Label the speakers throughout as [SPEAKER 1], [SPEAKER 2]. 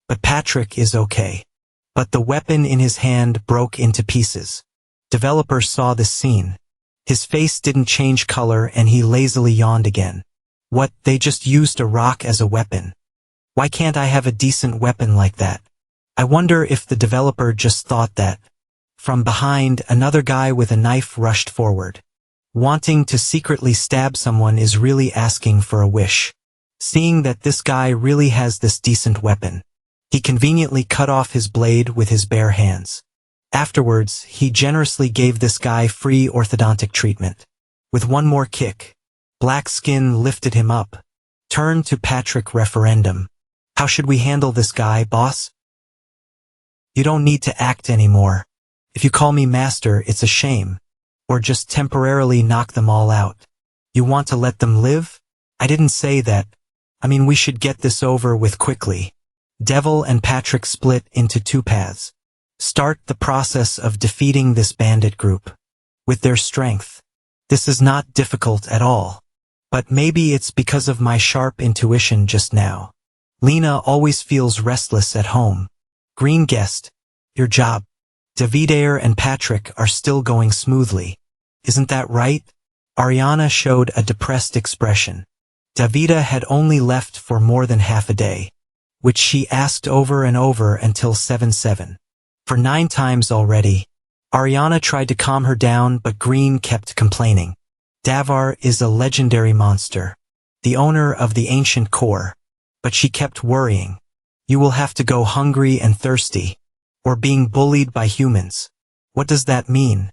[SPEAKER 1] but Patrick is okay. But the weapon in his hand broke into pieces. Developer saw this scene. His face didn't change color and he lazily yawned again. What, they just used a rock as a weapon? Why can't I have a decent weapon like that? I wonder if the developer just thought that. From behind, another guy with a knife rushed forward. Wanting to secretly stab someone is really asking for a wish. Seeing that this guy really has this decent weapon, he conveniently cut off his blade with his bare hands. Afterwards, he generously gave this guy free orthodontic treatment. With one more kick, Black Skin lifted him up. Turn to Patrick referendum. How should we handle this guy, boss? You don't need to act anymore. If you call me master, it's a shame. Or just temporarily knock them all out. You want to let them live? I didn't say that. I mean, we should get this over with quickly. Devil and Patrick split into two paths. Start the process of defeating this bandit group. With their strength. This is not difficult at all. But maybe it's because of my sharp intuition just now. Lena always feels restless at home. Green guessed. Your job. Davor and Patrick are still going smoothly. Isn't that right? Ariana showed a depressed expression. Davida had only left for more than half a day, which she asked over and over until 7-7. For 9 times already. Ariana tried to calm her down, but Green kept complaining. Davor is a legendary monster, the owner of the ancient core. But she kept worrying. You will have to go hungry and thirsty, or being bullied by humans. What does that mean?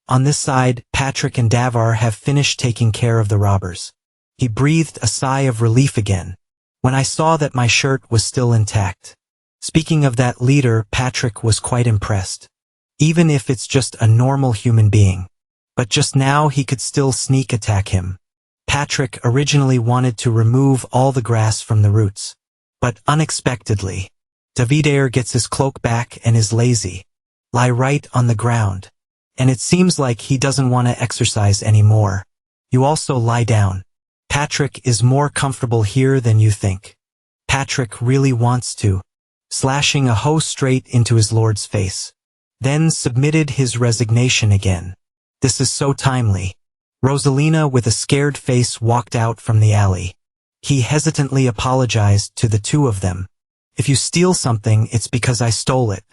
[SPEAKER 1] On this side, Patrick and Davor have finished taking care of the robbers. He breathed a sigh of relief again, when I saw that my shirt was still intact. Speaking of that leader, Patrick was quite impressed. Even if it's just a normal human being. But just now he could still sneak attack him. Patrick originally wanted to remove all the grass from the roots. But unexpectedly, Davor gets his cloak back and is lazy. Lie right on the ground. And it seems like he doesn't want to exercise anymore. You also lie down. Patrick is more comfortable here than you think. Patrick really wants to. Slashing a hoe straight into his lord's face. Then submitted his resignation again. This is so timely. Rosalina with a scared face walked out from the alley. He hesitantly apologized to the two of them. If you steal something, it's because I stole it.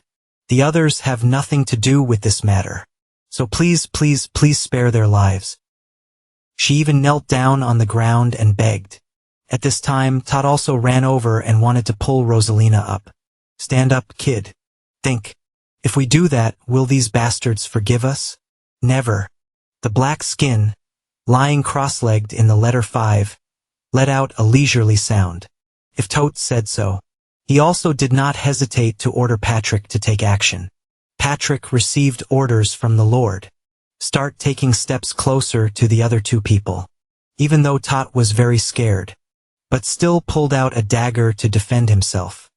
[SPEAKER 1] The others have nothing to do with this matter. So please, please, please spare their lives. She even knelt down on the ground and begged. At this time, Todd also ran over and wanted to pull Rosalina up. Stand up, kid. Think. If we do that, will these bastards forgive us? Never. The Black Skin, lying cross-legged in the letter 5, let out a leisurely sound. If Tote said so. He also did not hesitate to order Patrick to take action. Patrick received orders from the Lord. Start taking steps closer to the other two people. Even though Tot was very scared, but still pulled out a dagger to defend himself.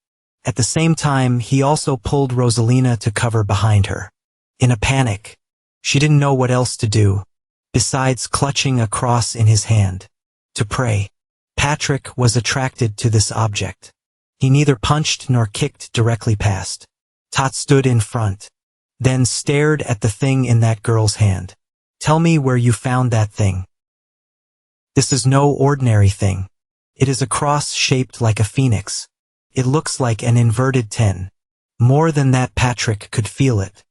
[SPEAKER 1] At the same time, he also pulled Rosalina to cover behind her. In a panic, she didn't know what else to do, besides clutching a cross in his hand. To pray. Patrick was attracted to this object. He neither punched nor kicked directly past. Tot stood in front, then stared at the thing in that girl's hand. Tell me where you found that thing. This is no ordinary thing. It is a cross shaped like a phoenix. It looks like an inverted 10. More than that, Patrick could feel it.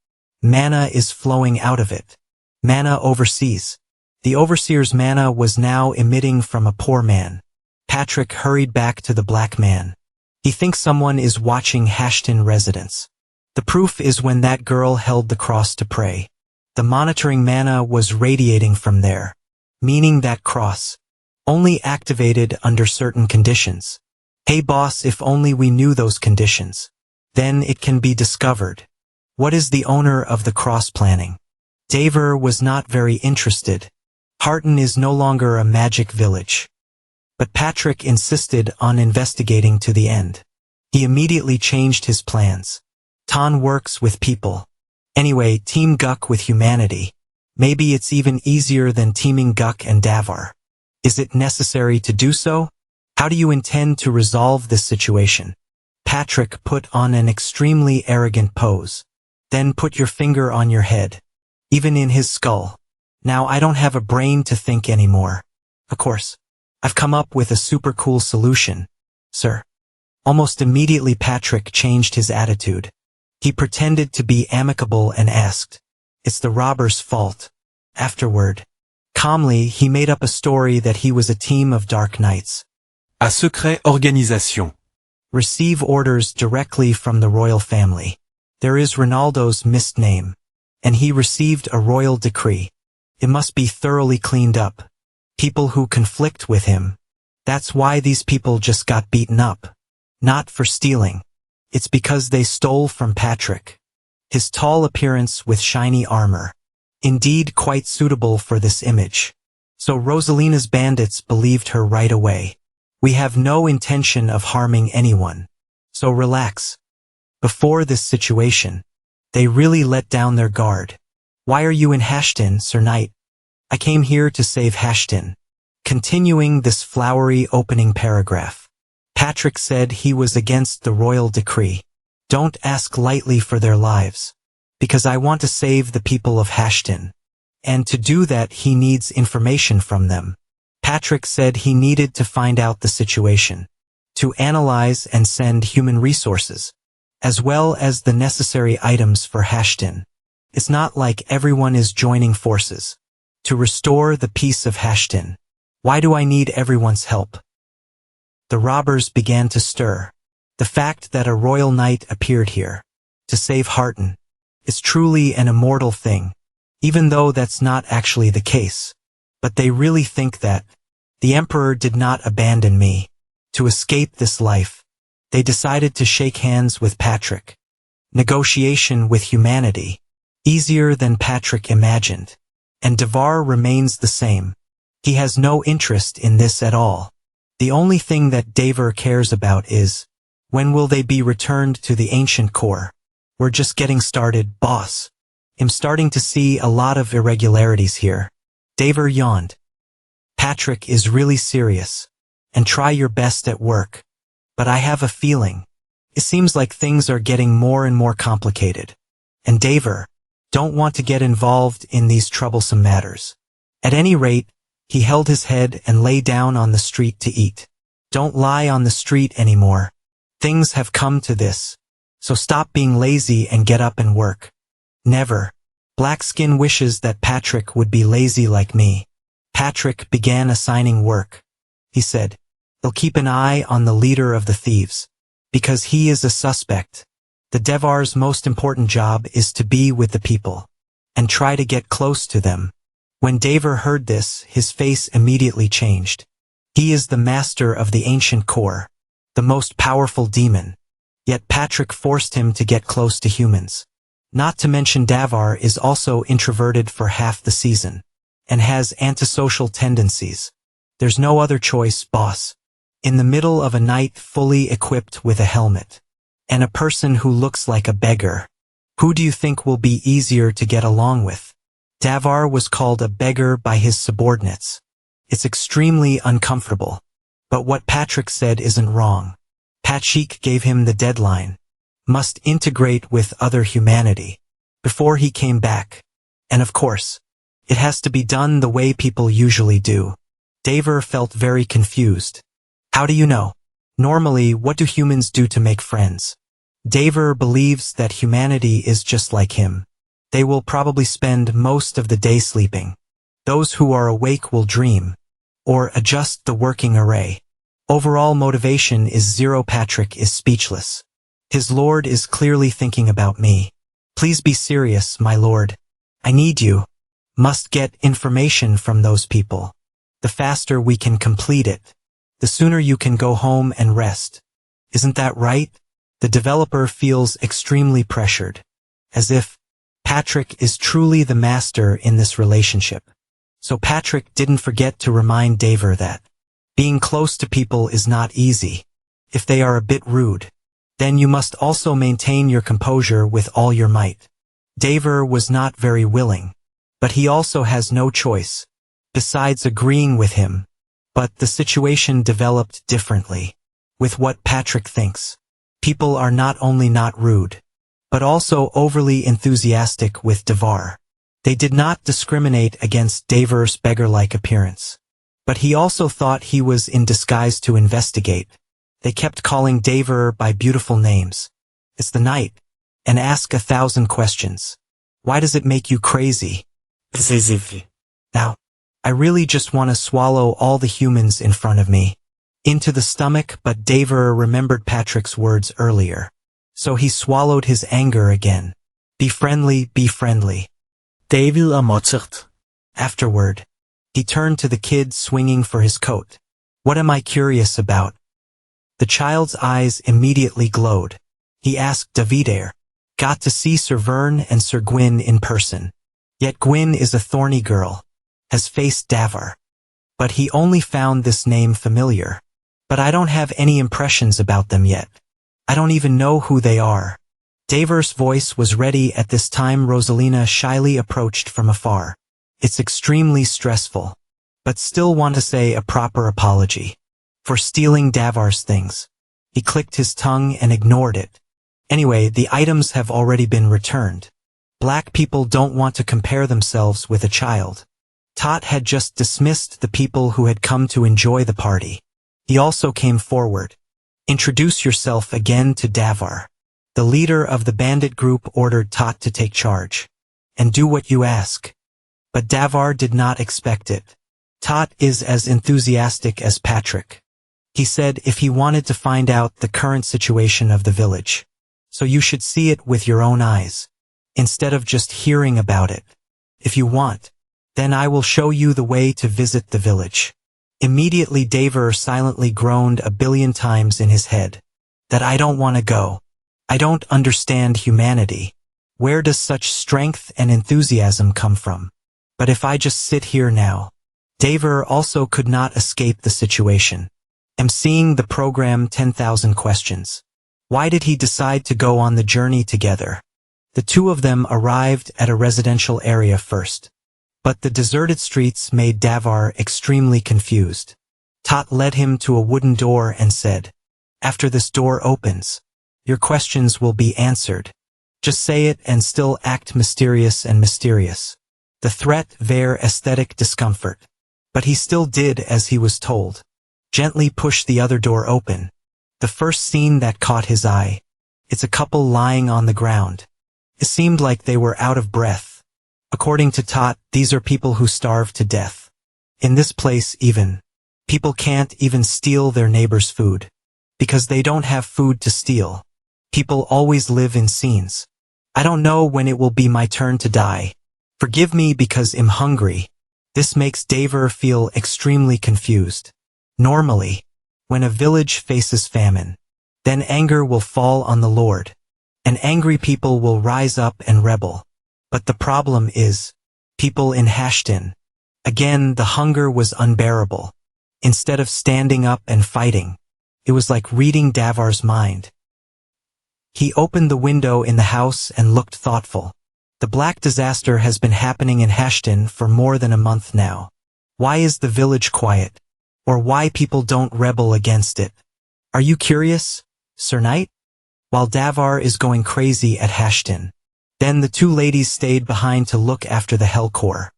[SPEAKER 1] Mana is flowing out of it. Mana overseas. The overseer's mana was now emitting from a poor man. Patrick hurried back to the black man. He thinks someone is watching Hashton residence. The proof is when that girl held the cross to pray. The monitoring mana was radiating from there, meaning that cross only activated under certain conditions. Hey boss, if only we knew those conditions. Then it can be discovered. What is the owner of the cross planning? Davor was not very interested. Harton is no longer a magic village. But Patrick insisted on investigating to the end. He immediately changed his plans. Ton works with people. Anyway, team Guck with humanity. Maybe it's even easier than teaming Guck and Davor. Is it necessary to do so? How do you intend to resolve this situation? Patrick put on an extremely arrogant pose. Then put your finger on your head. Even in his skull. Now I don't have a brain to think anymore. Of course. I've come up with a super cool solution, sir. Almost immediately Patrick changed his attitude. He pretended to be amicable and asked, "It's the robber's fault." Afterward, calmly, he made up a story that he was a team of dark knights.
[SPEAKER 2] À secret organisation.
[SPEAKER 1] Receive orders directly from the royal family. There is Ronaldo's missed name, and he received a royal decree. It must be thoroughly cleaned up. People who conflict with him. That's why these people just got beaten up. Not for stealing. It's because they stole from Patrick. His tall appearance with shiny armor. Indeed quite suitable for this image. So Rosalina's bandits believed her right away. We have no intention of harming anyone. So relax. Before this situation, they really let down their guard. Why are you in Hashton, Sir Knight? I came here to save Hashton. Continuing this flowery opening paragraph. Patrick said he was against the royal decree. Don't ask lightly for their lives. Because I want to save the people of Hashton. And to do that he needs information from them. Patrick said he needed to find out the situation. To analyze and send human resources. As well as the necessary items for Hashton. It's not like everyone is joining forces. To restore the peace of Hashton. Why do I need everyone's help? The robbers began to stir. The fact that a royal knight appeared here. To save Harton. Is truly an immortal thing. Even though that's not actually the case. But they really think that. The emperor did not abandon me. To escape this life. They decided to shake hands with Patrick. Negotiation with humanity. Easier than Patrick imagined. And Davor remains the same. He has no interest in this at all. The only thing that Davor cares about is, when will they be returned to the ancient core? We're just getting started, boss. I'm starting to see a lot of irregularities here. Davor yawned. Patrick is really serious. And try your best at work. But I have a feeling. It seems like things are getting more and more complicated. And Davor don't want to get involved in these troublesome matters. At any rate, he held his head and lay down on the street to eat. Don't lie on the street anymore. Things have come to this. So stop being lazy and get up and work. Never. Blackskin wishes that Patrick would be lazy like me. Patrick began assigning work. He said, he'll keep an eye on the leader of the thieves. Because he is a suspect. The Davor's most important job is to be with the people. And try to get close to them. When Davor heard this, his face immediately changed. He is the master of the ancient core. The most powerful demon. Yet Patrick forced him to get close to humans. Not to mention Davor is also introverted for half the season. And has antisocial tendencies. There's no other choice, boss. In the middle of a night fully equipped with a helmet. And a person who looks like a beggar. Who do you think will be easier to get along with? Davor was called a beggar by his subordinates. It's extremely uncomfortable. But what Patrick said isn't wrong. Patrick gave him the deadline. Must integrate with other humanity. Before he came back. And of course, it has to be done the way people usually do. Davor felt very confused. How do you know? Normally, what do humans do to make friends? Davor believes that humanity is just like him. They will probably spend most of the day sleeping. Those who are awake will dream. Or adjust the working array. Overall motivation is zero. Patrick is speechless. His lord is clearly thinking about me. Please be serious, my lord. I need you. Must get information from those people. The faster we can complete it, the sooner you can go home and rest. Isn't that right? The developer feels extremely pressured. As if Patrick is truly the master in this relationship. So Patrick didn't forget to remind Davor that being close to people is not easy. If they are a bit rude, then you must also maintain your composure with all your might. Davor was not very willing, but he also has no choice, besides agreeing with him. But the situation developed differently. With what Patrick thinks. People are not only not rude, but also overly enthusiastic with Davor. They did not discriminate against Davor's beggar-like appearance. But he also thought he was in disguise to investigate. They kept calling Davor by beautiful names. It's the night. And ask 1,000 questions. Why does it make you crazy? Now, I really just want to swallow all the humans in front of me. Into the stomach, but Davor remembered Patrick's words earlier. So he swallowed his anger again. Be friendly, be friendly.
[SPEAKER 3] David måttert.
[SPEAKER 1] Afterward, he turned to the kid swinging for his coat. What am I curious about? The child's eyes immediately glowed. He asked Davide. Got to see Sir Vern and Sir Gwyn in person. Yet Gwyn is a thorny girl. Has faced Davor. But he only found this name familiar. But I don't have any impressions about them yet. I don't even know who they are. Davor's voice was ready at this time. Rosalina shyly approached from afar. It's extremely stressful. But still want to say a proper apology. For stealing Davor's things. He clicked his tongue and ignored it. Anyway, the items have already been returned. Black people don't want to compare themselves with a child. Tot had just dismissed the people who had come to enjoy the party. He also came forward. Introduce yourself again to Davor. The leader of the bandit group ordered Tot to take charge. And do what you ask. But Davor did not expect it. Tot is as enthusiastic as Patrick. He said if he wanted to find out the current situation of the village. So you should see it with your own eyes, instead of just hearing about it. If you want, then I will show you the way to visit the village. Immediately Davor silently groaned 1,000,000,000 times in his head. That I don't want to go. I don't understand humanity. Where does such strength and enthusiasm come from? But if I just sit here now. Davor also could not escape the situation. Am seeing the program 10,000 questions. Why did he decide to go on the journey together? The two of them arrived at a residential area first. But the deserted streets made Davor extremely confused. Tot led him to a wooden door and said, after this door opens, your questions will be answered. Just say it and still act mysterious and mysterious. The threat ver aesthetic discomfort. But he still did as he was told. Gently pushed the other door open. The first scene that caught his eye. It's a couple lying on the ground. It seemed like they were out of breath. According to Tot, these are people who starve to death. In this place even, people can't even steal their neighbor's food. Because they don't have food to steal. People always live in scenes. I don't know when it will be my turn to die. Forgive me because I'm hungry. This makes Davor feel extremely confused. Normally, when a village faces famine, then anger will fall on the Lord, and angry people will rise up and rebel. But the problem is, people in Hason. Again, the hunger was unbearable. Instead of standing up and fighting, it was like reading Davor's mind. He opened the window in the house and looked thoughtful. The black disaster has been happening in Hason for more than a month now. Why is the village quiet? Or why people don't rebel against it? Are you curious, Sir Knight? While Davor is going crazy at Hason. Then the two ladies stayed behind to look after the Hellcore.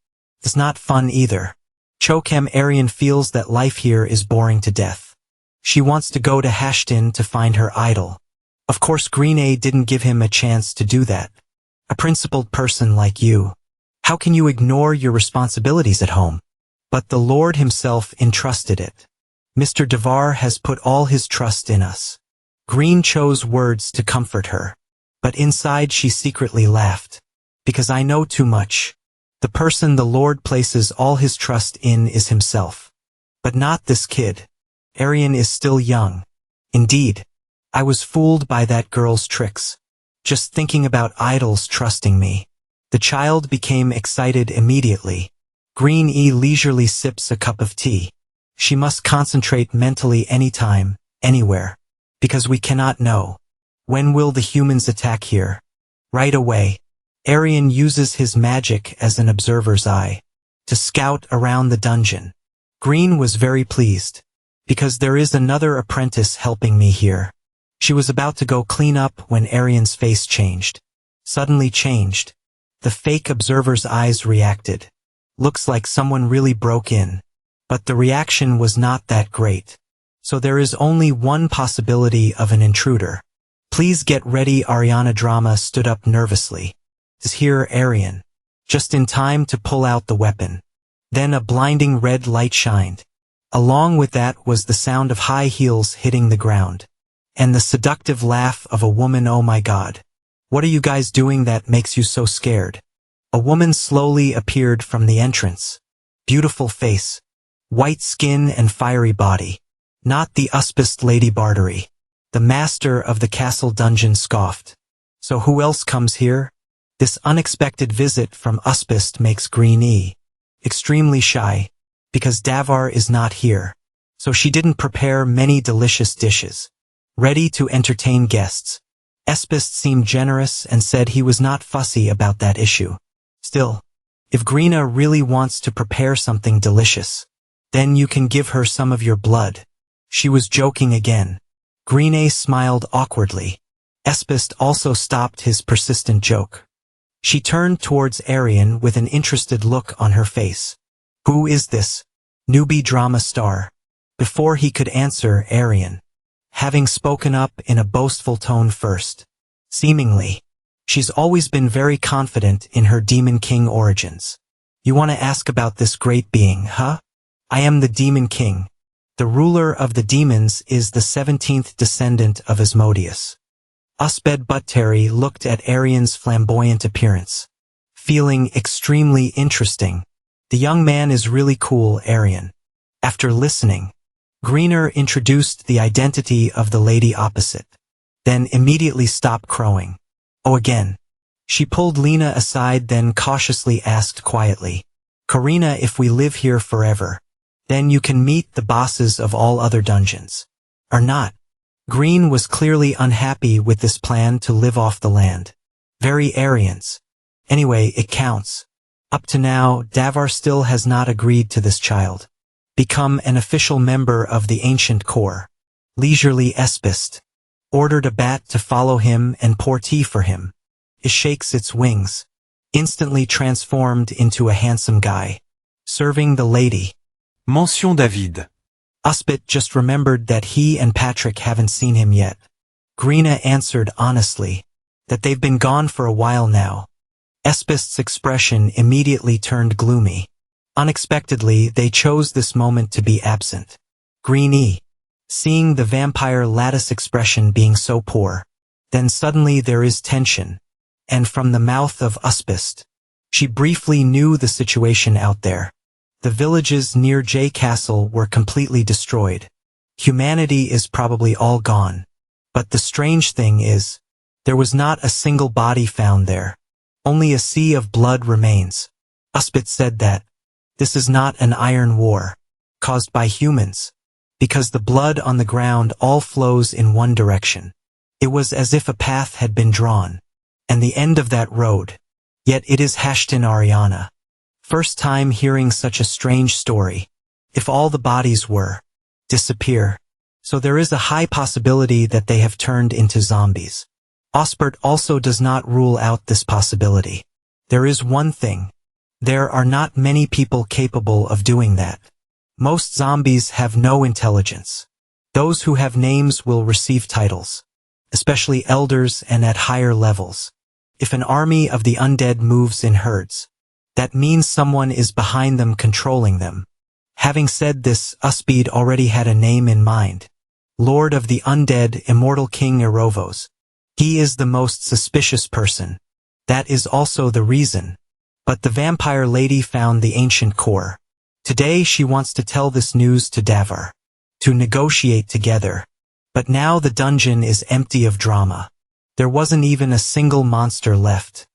[SPEAKER 1] It's not fun either. Chokem Arian feels that life here is boring to death. She wants to go to Hason to find her idol. Of course Green didn't give him a chance to do that. A principled person like you. How can you ignore your responsibilities at home? But the Lord himself entrusted it. Mr. Davor has put all his trust in us. Green chose words to comfort her. But inside she secretly laughed. Because I know too much. The person the Lord places all his trust in is himself. But not this kid. Arian is still young. Indeed, I was fooled by that girl's tricks. Just thinking about idols trusting me. The child became excited immediately. Green leisurely sips a cup of tea. She must concentrate mentally anytime, anywhere. Because we cannot know. When will the humans attack here? Right away. Arian uses his magic as an observer's eye. To scout around the dungeon. Green was very pleased. Because there is another apprentice helping me here. She was about to go clean up when Arian's face changed. Suddenly changed. The fake observer's eyes reacted. Looks like someone really broke in. But the reaction was not that great. So there is only one possibility of an intruder. Please get ready. Ariana Drama stood up nervously. Is here Arian. Just in time to pull out the weapon. Then a blinding red light shined. Along with that was the sound of high heels hitting the ground. And the seductive laugh of a woman. Oh my God. What are you guys doing that makes you so scared? A woman slowly appeared from the entrance. Beautiful face. White skin and fiery body. Not the auspiced Lady Bartery. The master of the castle dungeon scoffed. So who else comes here? This unexpected visit from auspiced makes Green extremely shy, because Davor is not here. So she didn't prepare many delicious dishes. Ready to entertain guests. Auspiced seemed generous and said he was not fussy about that issue. Still, if Greena really wants to prepare something delicious, then you can give her some of your blood. She was joking again. Greena smiled awkwardly. Auspiced also stopped his persistent joke. She turned towards Arian with an interested look on her face. Who is this newbie drama star? Before he could answer, Arian, having spoken up in a boastful tone first. Seemingly, she's always been very confident in her Demon King origins. You want to ask about this great being, huh? I am the Demon King. The ruler of the demons is the 17th descendant of Asmodeus. Usbed Butteri looked at Arian's flamboyant appearance. Feeling extremely interesting. The young man is really cool, Arian. After listening, Greener introduced the identity of the lady opposite. Then immediately stopped crowing. Oh, again. She pulled Lena aside, then cautiously asked quietly, Karina, if we live here forever, then you can meet the bosses of all other dungeons. Or not. Green was clearly unhappy with this plan to live off the land. Very Arians. Anyway, it counts. Up to now, Davor still has not agreed to this child. Become an official member of the ancient corps. Leisurely Espist. Ordered a bat to follow him and pour tea for him. It shakes its wings. Instantly transformed into a handsome guy. Serving the lady.
[SPEAKER 2] Mention David.
[SPEAKER 1] Uspit just remembered that he and Patrick haven't seen him yet. Greena answered honestly, that they've been gone for a while now. Espist's expression immediately turned gloomy. Unexpectedly, they chose this moment to be absent. Greenie, seeing the vampire lattice expression being so poor. Then suddenly there is tension. And from the mouth of Uspist, she briefly knew the situation out there. The villages near J Castle were completely destroyed. Humanity is probably all gone. But the strange thing is, there was not a single body found there. Only a sea of blood remains. Uspit said that this is not an iron war, caused by humans, because the blood on the ground all flows in one direction. It was as if a path had been drawn, and the end of that road. Yet it is Hashton Ariana. First time hearing such a strange story. If all the bodies were disappear, so there is a high possibility that they have turned into zombies. Ospert also does not rule out this possibility. There is one thing. There are not many people capable of doing that. Most zombies have no intelligence. Those who have names will receive titles, especially elders and at higher levels. If an army of the undead moves in herds, that means someone is behind them controlling them. Having said this, Usped already had a name in mind. Lord of the Undead, Immortal King Erovos. He is the most suspicious person. That is also the reason. But the vampire lady found the ancient core. Today she wants to tell this news to Davor. To negotiate together. But now the dungeon is empty of drama. There wasn't even a single monster left.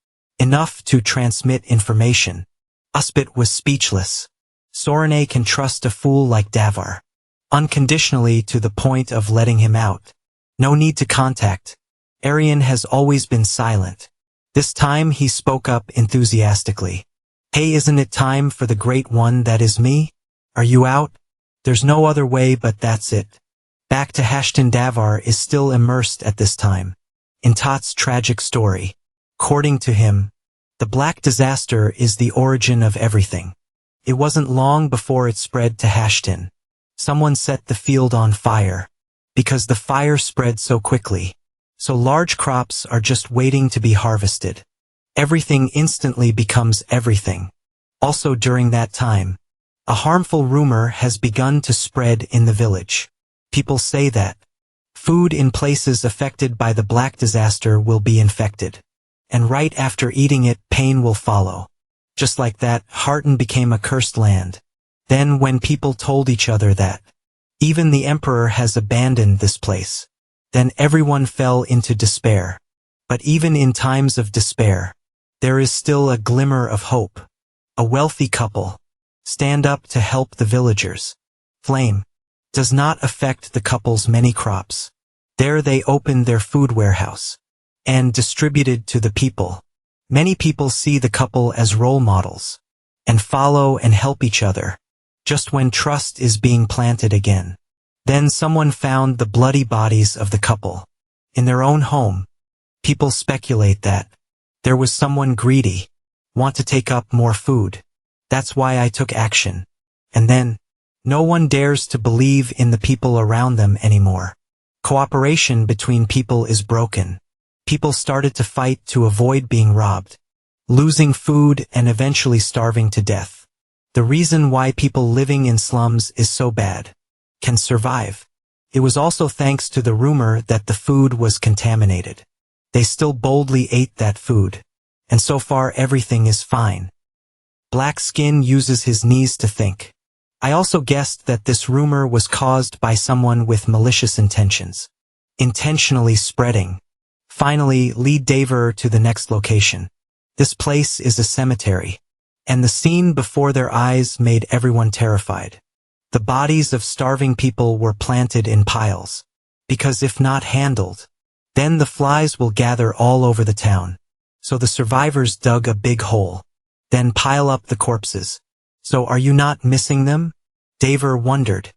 [SPEAKER 1] Enough to transmit information. Uspit was speechless. Sorene can trust a fool like Davor. Unconditionally to the point of letting him out. No need to contact. Arian has always been silent. This time he spoke up enthusiastically. Hey, isn't it time for the great one that is me? Are you out? There's no other way but that's it. Back to Hashton. Davor is still immersed at this time in Tot's tragic story. According to him, the Black Disaster is the origin of everything. It wasn't long before it spread to Hashton. Someone set the field on fire. Because the fire spread so quickly, so large crops are just waiting to be harvested. Everything instantly becomes everything. Also during that time, a harmful rumor has begun to spread in the village. People say that food in places affected by the Black Disaster will be infected. And right after eating it, pain will follow. Just like that, Harton became a cursed land. Then when people told each other that even the emperor has abandoned this place, then everyone fell into despair. But even in times of despair, there is still a glimmer of hope. A wealthy couple stand up to help the villagers. Flame does not affect the couple's many crops. There they opened their food warehouse and distributed to the people. Many people see the couple as role models and follow and help each other. Just when trust is being planted again. Then someone found the bloody bodies of the couple in their own home. People speculate that there was someone greedy, want to take up more food. That's why I took action. And then, no one dares to believe in the people around them anymore. Cooperation between people is broken. People started to fight to avoid being robbed, losing food and eventually starving to death. The reason why people living in slums is so bad can survive. It was also thanks to the rumor that the food was contaminated. They still boldly ate that food. And so far everything is fine. Black Skin uses his knees to think. I also guessed that this rumor was caused by someone with malicious intentions. Intentionally spreading. Finally, lead Davor to the next location. This place is a cemetery. And the scene before their eyes made everyone terrified. The bodies of starving people were planted in piles. Because if not handled, then the flies will gather all over the town. So the survivors dug a big hole. Then pile up the corpses. So are you not missing them? Davor wondered.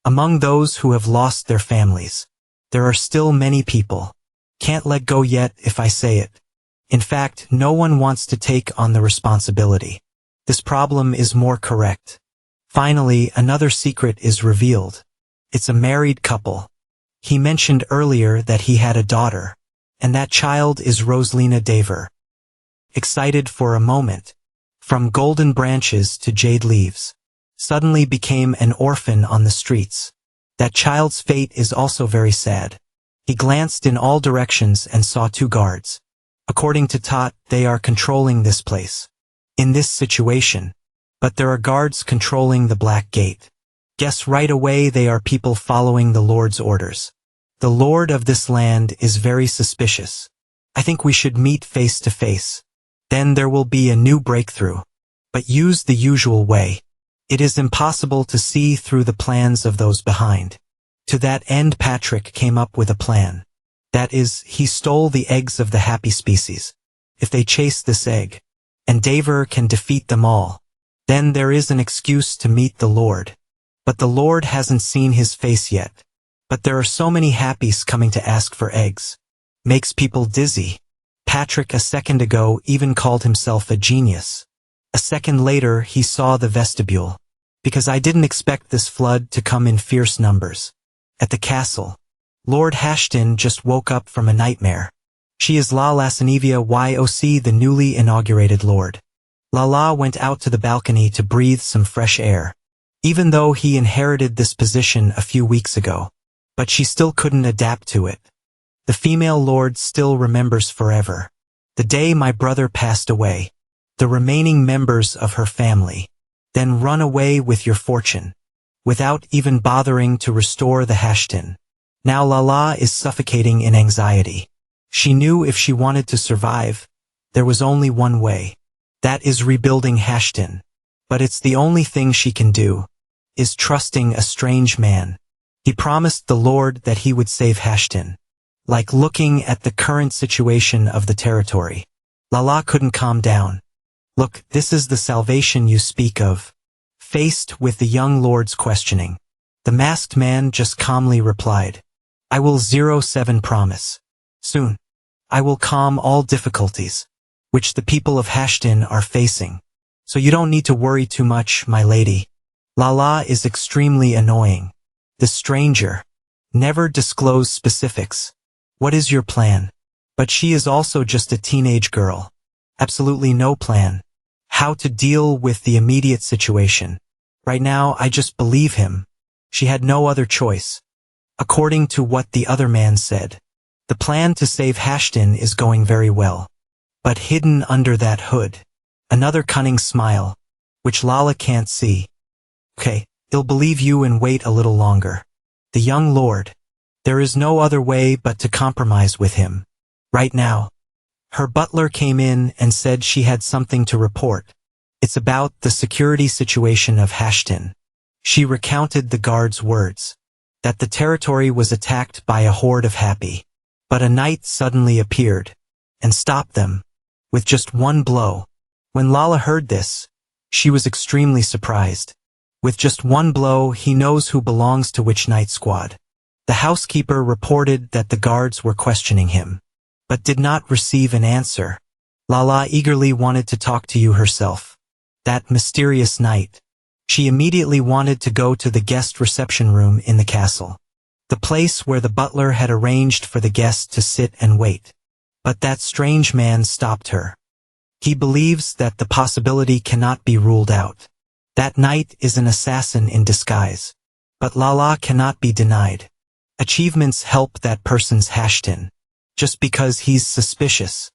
[SPEAKER 1] Among those who have lost their families, there are still many people. Can't let go yet if I say it. In fact, no one wants to take on the responsibility. This problem is more correct. Finally, another secret is revealed. It's a married couple. He mentioned earlier that he had a daughter, and that child is Rosalina Davor. Excited for a moment, from golden branches to jade leaves, suddenly became an orphan on the streets. That child's fate is also very sad. He glanced in all directions and saw two guards. According to Tot, they are controlling this place. In this situation. But there are guards controlling the Black Gate. Guess right away they are people following the Lord's orders. The Lord of this land is very suspicious. I think we should meet face to face. Then there will be a new breakthrough. But use the usual way. It is impossible to see through the plans of those behind. To that end Patrick came up with a plan. That is, he stole the eggs of the happy species. If they chase this egg, and Davor can defeat them all, then there is an excuse to meet the Lord. But the Lord hasn't seen his face yet. But there are so many happies coming to ask for eggs. Makes people dizzy. Patrick a second ago even called himself a genius. A second later he saw the vestibule. Because I didn't expect this flood to come in fierce numbers. At the castle, Lord Hashton just woke up from a nightmare. She is La Lassanivia YOC, the newly inaugurated Lord. Lala went out to the balcony to breathe some fresh air. Even though he inherited this position a few weeks ago. But she still couldn't adapt to it. The female lord still remembers forever. The day my brother passed away. The remaining members of her family. Then run away with your fortune. Without even bothering to restore the Hashton. Now Lala is suffocating in anxiety. She knew if she wanted to survive, there was only one way. That is rebuilding Hashton. But it's the only thing she can do. Is trusting a strange man. He promised the Lord that he would save Hashton. Like looking at the current situation of the territory. Lala couldn't calm down. Look, this is the salvation you speak of. Faced with the young lord's questioning. The masked man just calmly replied, I will 07 promise. Soon. I will calm all difficulties, which the people of Hashtin are facing. So you don't need to worry too much, my lady. Lala is extremely annoying. The stranger. Never disclose specifics. What is your plan? But she is also just a teenage girl. Absolutely no plan. How to deal with the immediate situation. Right now, I just believe him. She had no other choice. According to what the other man said, the plan to save Hashtin is going very well. But hidden under that hood, another cunning smile, which Lala can't see. Okay, he'll believe you and wait a little longer. The young lord. There is no other way but to compromise with him. Right now. Her butler came in and said she had something to report. It's about the security situation of Hashtin. She recounted the guard's words. That the territory was attacked by a horde of happy. But a knight suddenly appeared. And stopped them. With just one blow. When Lala heard this, she was extremely surprised. With just one blow, he knows who belongs to which knight squad. The housekeeper reported that the guards were questioning him, but did not receive an answer. Lala eagerly wanted to talk to you herself. That mysterious knight. She immediately wanted to go to the guest reception room in the castle. The place where the butler had arranged for the guest to sit and wait. But that strange man stopped her. He believes that the possibility cannot be ruled out. That knight is an assassin in disguise. But Lala cannot be denied. Achievements help that person's Hashtin. Just because he's suspicious.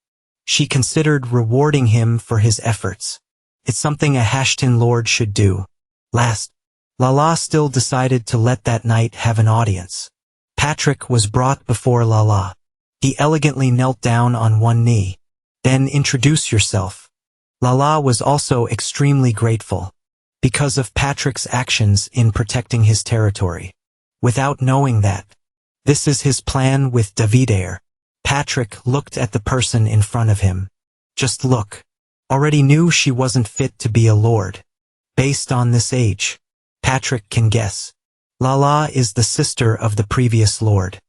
[SPEAKER 1] She considered rewarding him for his efforts. It's something a Hashtin lord should do. Last, Lala still decided to let that knight have an audience. Patrick was brought before Lala. He elegantly knelt down on one knee. Then introduce yourself. Lala was also extremely grateful. Because of Patrick's actions in protecting his territory. Without knowing that. This is his plan with Davor. Patrick looked at the person in front of him. Just look. Already knew she wasn't fit to be a lord. Based on this age, Patrick can guess. Lala is the sister of the previous lord.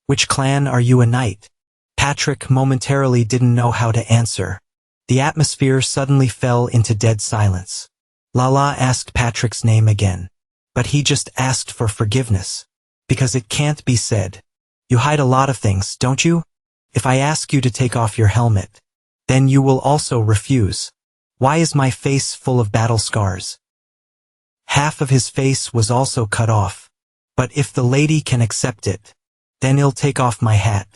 [SPEAKER 1] Which clan are you a knight? Patrick momentarily didn't know how to answer. The atmosphere suddenly fell into dead silence. Lala asked Patrick's name again. But he just asked for forgiveness. Because it can't be said. You hide a lot of things, don't you? If I ask you to take off your helmet, then you will also refuse. Why is my face full of battle scars? Half of his face was also cut off. But if the lady can accept it, then he'll take off my hat.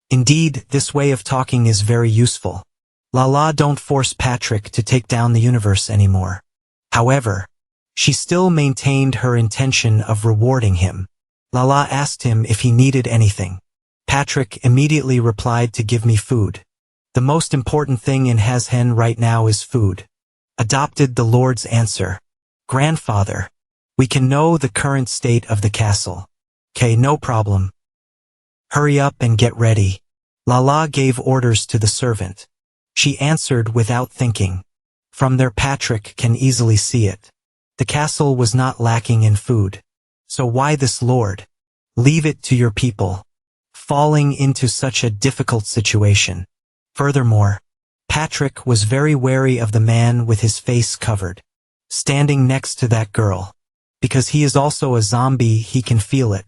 [SPEAKER 1] Indeed, this way of talking is very useful. Lala don't force Patrick to take down the universe anymore. However, she still maintained her intention of rewarding him. Lala asked him if he needed anything. Patrick immediately replied to give me food. The most important thing in Hashtin right now is food. Adopted the Lord's answer. Grandfather, we can know the current state of the castle. Okay, no problem. Hurry up and get ready. Lala gave orders to the servant. She answered without thinking. From there Patrick can easily see it. The castle was not lacking in food. So why this lord? Leave it to your people. Falling into such a difficult situation. Furthermore, Patrick was very wary of the man with his face covered. Standing next to that girl. Because he is also a zombie, he can feel it.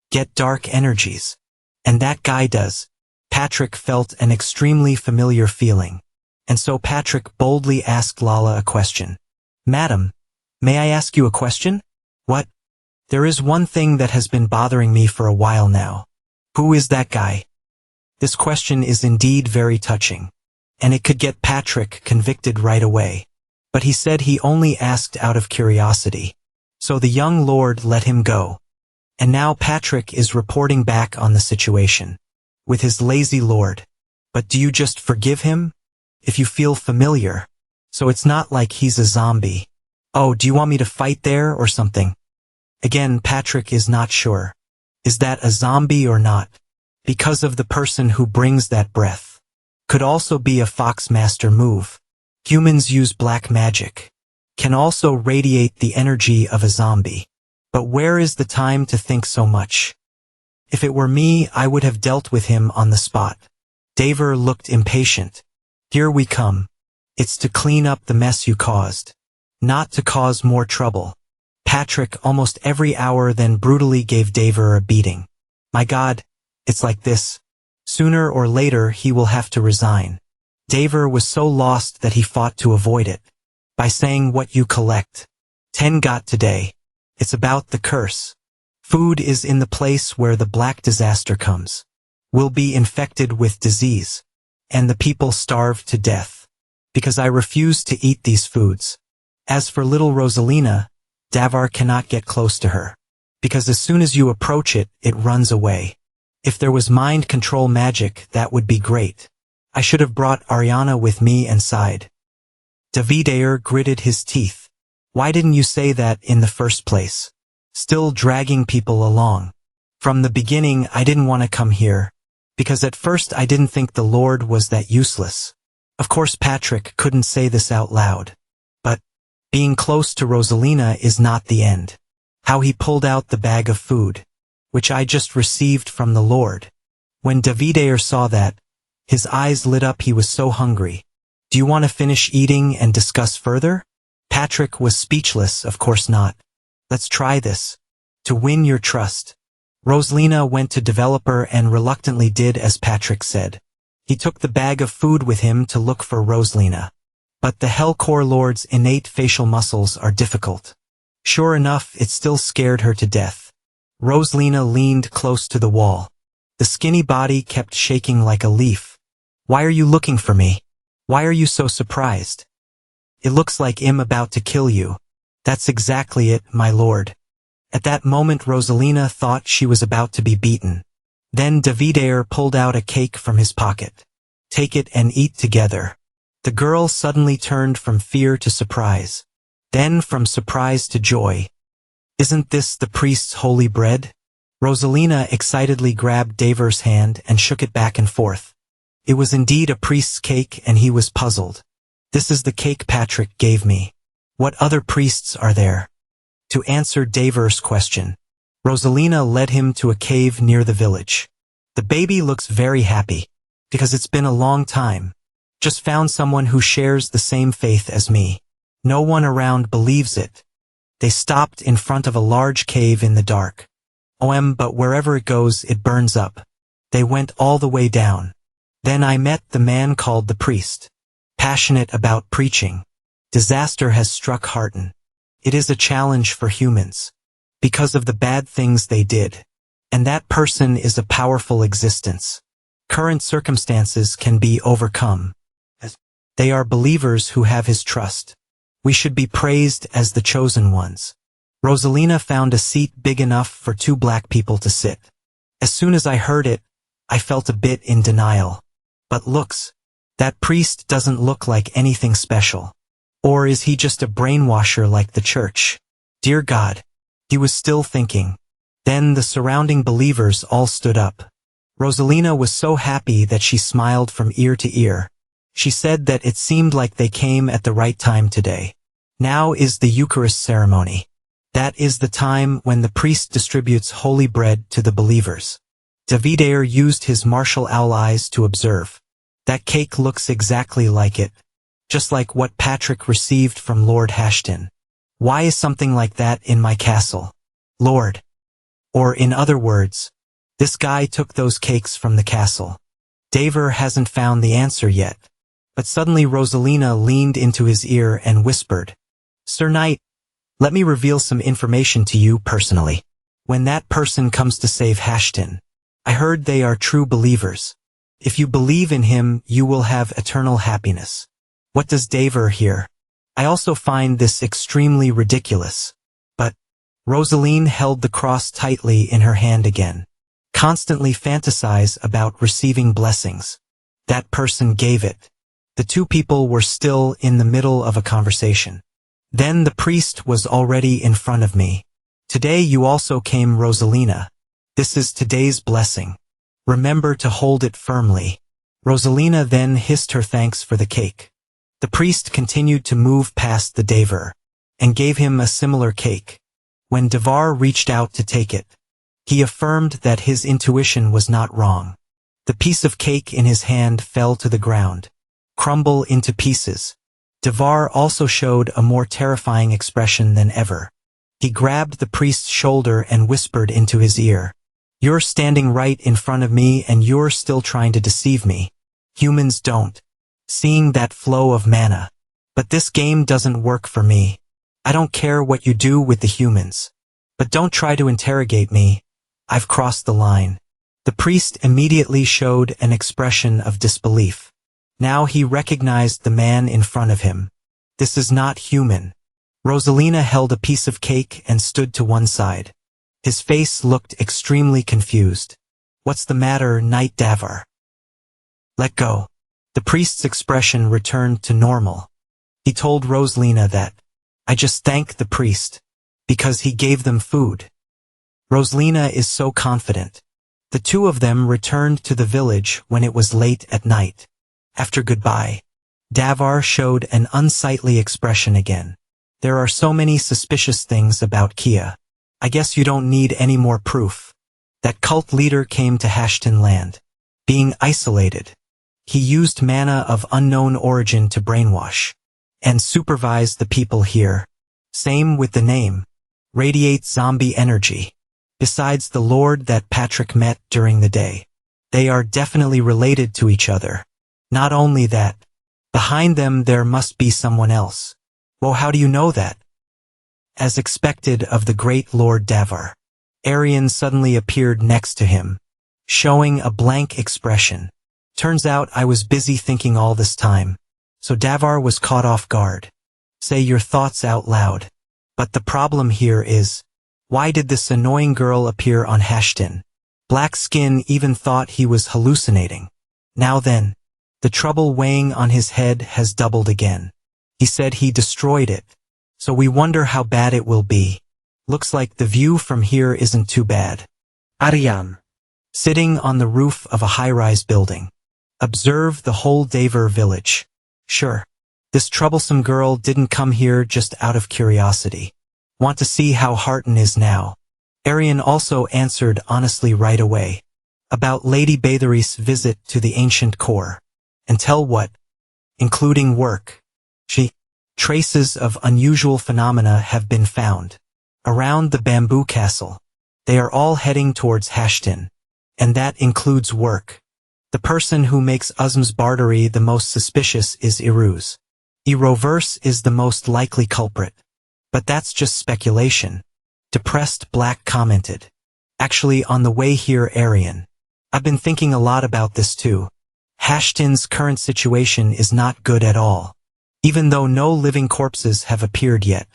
[SPEAKER 1] Get dark energies. And that guy does. Patrick felt an extremely familiar feeling. And so Patrick boldly asked Lala a question. Madam, may I ask you a question? What? There is one thing that has been bothering me for a while now. Who is that guy? This question is indeed very touching. And it could get Patrick convicted right away. But he said he only asked out of curiosity. So the young lord let him go. And now Patrick is reporting back on the situation. With his lazy lord. But do you just forgive him? If you feel familiar. So it's not like he's a zombie. Oh, do you want me to fight there or something? Again, Patrick is not sure. Is that a zombie or not? Because of the person who brings that breath. Could also be a Foxmaster move. Humans use black magic. Can also radiate the energy of a zombie. But where is the time to think so much? If it were me, I would have dealt with him on the spot. Davor looked impatient. Here we come. It's to clean up the mess you caused. Not to cause more trouble. Patrick almost every hour then brutally gave Davor a beating. My God, it's like this. Sooner or later he will have to resign. Davor was so lost that he fought to avoid it. By saying what you collect. 10 got today. It's about the curse. Food is in the place where the black disaster comes. We'll be infected with disease. And the people starve to death. Because I refuse to eat these foods. As for little Rosalina, Davor cannot get close to her. Because as soon as you approach it, it runs away. If there was mind control magic, that would be great. I should have brought Ariana with me and sighed. Davor gritted his teeth. Why didn't you say that in the first place? Still dragging people along. From the beginning, I didn't want to come here. Because at first I didn't think the Lord was that useless. Of course Patrick couldn't say this out loud. But being close to Rosalina is not the end. How he pulled out the bag of food, which I just received from the Lord. When Davor saw that, his eyes lit up. He was so hungry. Do you want to finish eating and discuss further? Patrick was speechless. Of course not. Let's try this. To win your trust. Rosalina went to developer and reluctantly did as Patrick said. He took the bag of food with him to look for Rosalina. But the Hellcore Lord's innate facial muscles are difficult. Sure enough, it still scared her to death. Rosalina leaned close to the wall. The skinny body kept shaking like a leaf. Why are you looking for me? Why are you so surprised? It looks like I'm about to kill you. That's exactly it, my lord. At that moment Rosalina thought she was about to be beaten. Then Davor pulled out a cake from his pocket. Take it and eat together. The girl suddenly turned from fear to surprise. Then from surprise to joy. Isn't this the priest's holy bread? Rosalina excitedly grabbed Davor's hand and shook it back and forth. It was indeed a priest's cake and he was puzzled. This is the cake Patrick gave me. What other priests are there? To answer Davor's question, Rosalina led him to a cave near the village. The baby looks very happy, because it's been a long time. Just found someone who shares the same faith as me. No one around believes it. They stopped in front of a large cave in the dark. But wherever it goes, it burns up. They went all the way down. Then I met the man called the priest. Passionate about preaching. Disaster has struck Haton. It is a challenge for humans. Because of the bad things they did. And that person is a powerful existence. Current circumstances can be overcome. They are believers who have his trust. We should be praised as the chosen ones. Rosalina found a seat big enough for 2 black people to sit. As soon as I heard it, I felt a bit in denial. But looks, that priest doesn't look like anything special. Or is he just a brainwasher like the church? Dear God. He was still thinking. Then the surrounding believers all stood up. Rosalina was so happy that she smiled from ear to ear. She said that it seemed like they came at the right time today. Now is the Eucharist ceremony. That is the time when the priest distributes holy bread to the believers. Davor used his martial owl eyes to observe. That cake looks exactly like it. Just like what Patrick received from Lord Hason. Why is something like that in my castle? Lord. Or in other words, this guy took those cakes from the castle. Davor hasn't found the answer yet. But suddenly Rosalina leaned into his ear and whispered, Sir Knight, let me reveal some information to you personally. When that person comes to save Hason, I heard they are true believers. If you believe in him, you will have eternal happiness. What does Davor hear? I also find this extremely ridiculous. But Rosaline held the cross tightly in her hand again. Constantly fantasize about receiving blessings. That person gave it. The 2 people were still in the middle of a conversation. Then the priest was already in front of me. Today you also came, Rosalina. This is today's blessing. Remember to hold it firmly. Rosalina then hissed her thanks for the cake. The priest continued to move past the Davor, and gave him a similar cake. When Davor reached out to take it, he affirmed that his intuition was not wrong. The piece of cake in his hand fell to the ground, crumble into pieces. Davor also showed a more terrifying expression than ever. He grabbed the priest's shoulder and whispered into his ear, "You're standing right in front of me and you're still trying to deceive me. Humans don't. Seeing that flow of mana. But this game doesn't work for me. I don't care what you do with the humans. But don't try to interrogate me. I've crossed the line." The priest immediately showed an expression of disbelief. Now he recognized the man in front of him. This is not human. Rosalina held a piece of cake and stood to one side. His face looked extremely confused. "What's the matter, Knight Davor?" "Let go." The priest's expression returned to normal. He told Rosalina that, "I just thank the priest, because he gave them food." Rosalina is so confident. The two of them returned to the village when it was late at night. After goodbye, Davor showed an unsightly expression again. "There are so many suspicious things about Kia. I guess you don't need any more proof." That cult leader came to Hashton land. Being isolated, he used mana of unknown origin to brainwash and supervise the people here. Same with the name. Radiates zombie energy. Besides the lord that Patrick met during the day, they are definitely related to each other. Not only that, behind them there must be someone else. Well, how do you know that? As expected of the great Lord Davor, Arian suddenly appeared next to him, showing a blank expression. "Turns out I was busy thinking all this time." So Davor was caught off guard. "Say your thoughts out loud." But the problem here is, why did this annoying girl appear on Hashton? Black Skin even thought he was hallucinating. Now then, the trouble weighing on his head has doubled again. He said he destroyed it. So we wonder how bad it will be. Looks like the view from here isn't too bad.
[SPEAKER 3] Arian.
[SPEAKER 1] Sitting on the roof of a high-rise building. Observe the whole Davor village. Sure, this troublesome girl didn't come here just out of curiosity. Want to see how Harton is now. Arian also answered honestly right away. About Lady Bathory's visit to the ancient core. And tell what? Including work. Traces of unusual phenomena have been found. Around the bamboo castle. They are all heading towards Hashton. And that includes work. The person who makes Uzm's bartery the most suspicious is Iruz. Eroverse is the most likely culprit. But that's just speculation. Depressed Black commented. Actually, on the way here, Arian. I've been thinking a lot about this too. Hashton's current situation is not good at all. Even though no living corpses have appeared yet.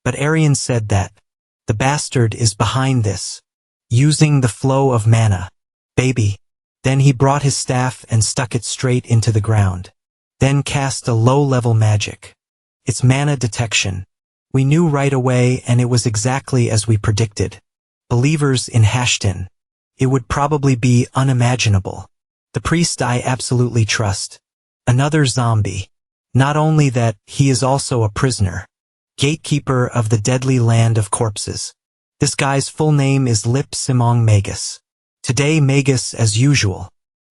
[SPEAKER 1] But Arian said that the bastard is behind this. Using the flow of mana. Baby. Then he brought his staff and stuck it straight into the ground. Then cast a low-level magic. It's mana detection. We knew right away, and it was exactly as we predicted. Believers in Hashton. It would probably be unimaginable. The priest I absolutely trust. Another zombie. Not only that, he is also a prisoner. Gatekeeper of the deadly land of corpses. This guy's full name is Lip Simong Magus. Today Magus as usual.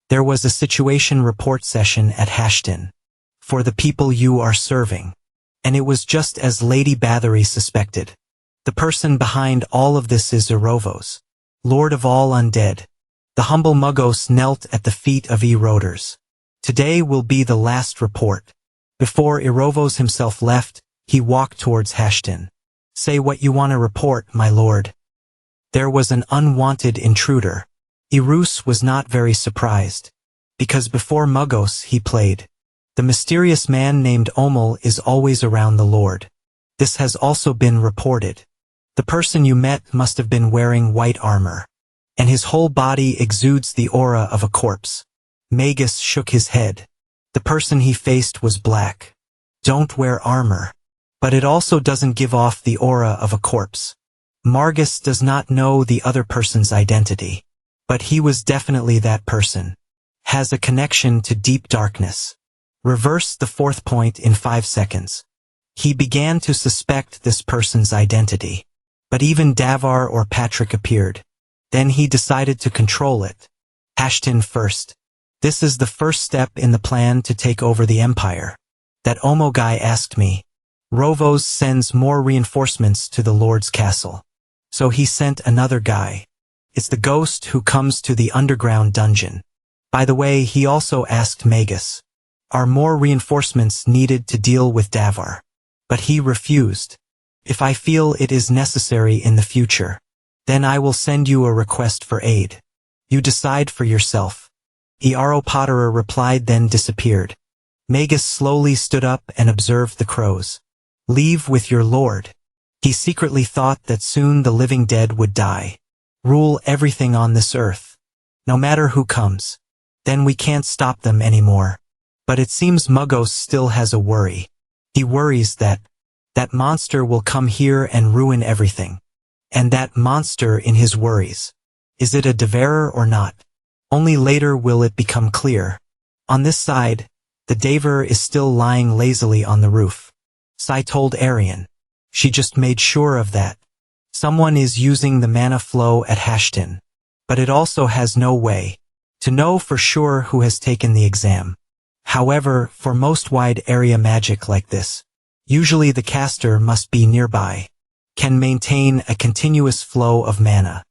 [SPEAKER 1] There was a situation report session at Hashton. For the people you are serving. And it was just as Lady Bathory suspected. The person behind all of this is Erovos, Lord of all undead. The humble Muggos knelt at the feet of Eroders. Today will be the last report. Before Erovos himself left, he walked towards Hashton. Say what you want to report, my lord. There was an unwanted intruder. Irus was not very surprised. Because before Muggos he played. The mysterious man named Omel is always around the Lord. This has also been reported. The person you met must have been wearing white armor. And his whole body exudes the aura of a corpse. Magus shook his head. The person he faced was black. Don't wear armor. But it also doesn't give off the aura of a corpse. Margus does not know the other person's identity. But he was definitely that person. Has a connection to deep darkness. Reverse the fourth point in 5 seconds. He began to suspect this person's identity. But even Davor or Patrick appeared. Then he decided to control it. Hason first. This is the first step in the plan to take over the empire. That Omo guy asked me. Rovos sends more reinforcements to the Lord's castle. So he sent another guy. It's the ghost who comes to the underground dungeon. By the way, he also asked Mangas. Are more reinforcements needed to deal with Davor? But he refused. If I feel it is necessary in the future, then I will send you a request for aid. You decide for yourself. Iaro Potterer replied, then disappeared. Mangas slowly stood up and observed the crows. Leave with your lord. He secretly thought that soon the living dead would die. Rule everything on this earth. No matter who comes. Then we can't stop them anymore. But it seems Mugos still has a worry. He worries that monster will come here and ruin everything. And that monster in his worries. Is it a devourer or not? Only later will it become clear. On this side, the Davor is still lying lazily on the roof. Sai told Arian. She just made sure of that. Someone is using the mana flow at Hason. But it also has no way to know for sure who has taken the exam. However, for most wide area magic like this, usually the caster must be nearby, can maintain a continuous flow of mana,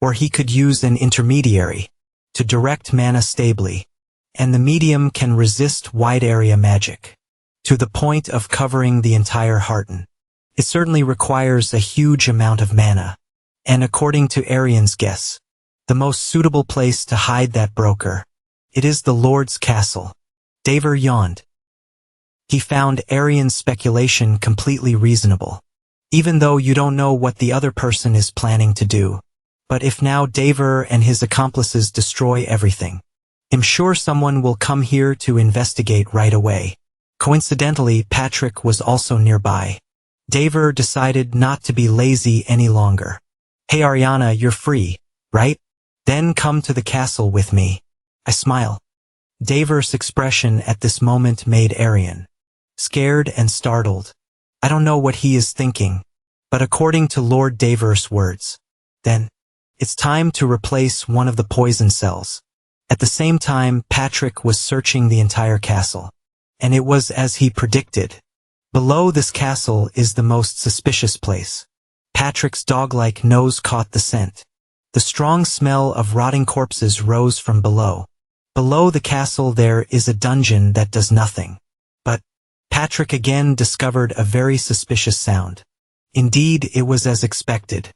[SPEAKER 1] or he could use an intermediary to direct mana stably, and the medium can resist wide area magic to the point of covering the entire Hearten. It certainly requires a huge amount of mana, and according to Arian's guess, the most suitable place to hide that broker, it is the Lord's castle. Davor yawned. He found Arian's speculation completely reasonable, even though you don't know what the other person is planning to do. But if now Davor and his accomplices destroy everything, I'm sure someone will come here to investigate right away. Coincidentally, Patrick was also nearby. Davor decided not to be lazy any longer. Hey Ariana, you're free, right? Then come to the castle with me. I smile. Davor's expression at this moment made Arian scared and startled. I don't know what he is thinking, but according to Lord Davor's words, then it's time to replace one of the poison cells. At the same time, Patrick was searching the entire castle, and it was as he predicted. Below this castle is the most suspicious place. Patrick's dog-like nose caught the scent. The strong smell of rotting corpses rose from below. Below the castle there is a dungeon that does nothing. But Patrick again discovered a very suspicious sound. Indeed, it was as expected.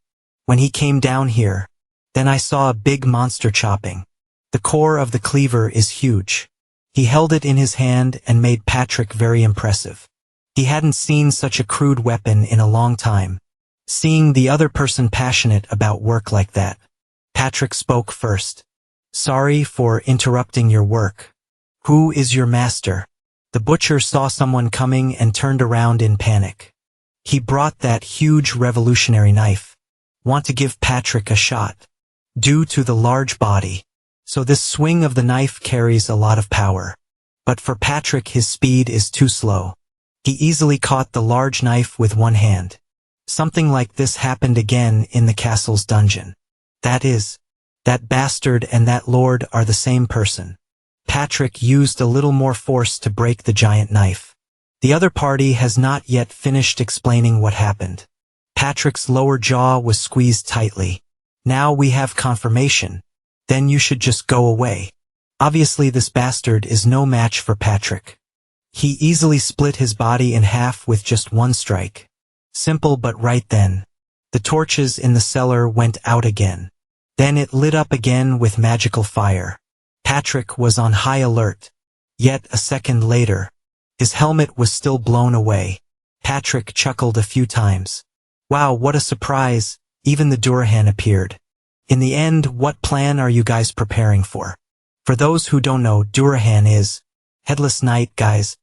[SPEAKER 1] When he came down here, then I saw a big monster chopping. The core of the cleaver is huge. He held it in his hand and made Patrick very impressive. He hadn't seen such a crude weapon in a long time. Seeing the other person passionate about work like that, Patrick spoke first. Sorry for interrupting your work. Who is your master? The butcher saw someone coming and turned around in panic. He brought that huge revolutionary knife. Want to give Patrick a shot. Due to the large body. So this swing of the knife carries a lot of power. But for Patrick his speed is too slow. He easily caught the large knife with one hand. Something like this happened again in the castle's dungeon. That is, that bastard and that lord are the same person. Patrick used a little more force to break the giant knife. The other party has not yet finished explaining what happened. Patrick's lower jaw was squeezed tightly. Now we have confirmation. Then you should just go away. Obviously this bastard is no match for Patrick. He easily split his body in half with just one strike. Simple, but right then, the torches in the cellar went out again. Then it lit up again with magical fire. Patrick was on high alert. Yet a second later, his helmet was still blown away. Patrick chuckled a few times. Wow, what a surprise, even the Durahan appeared. In the end, what plan are you guys preparing for? For those who don't know, Durahan is Headless Knight, guys.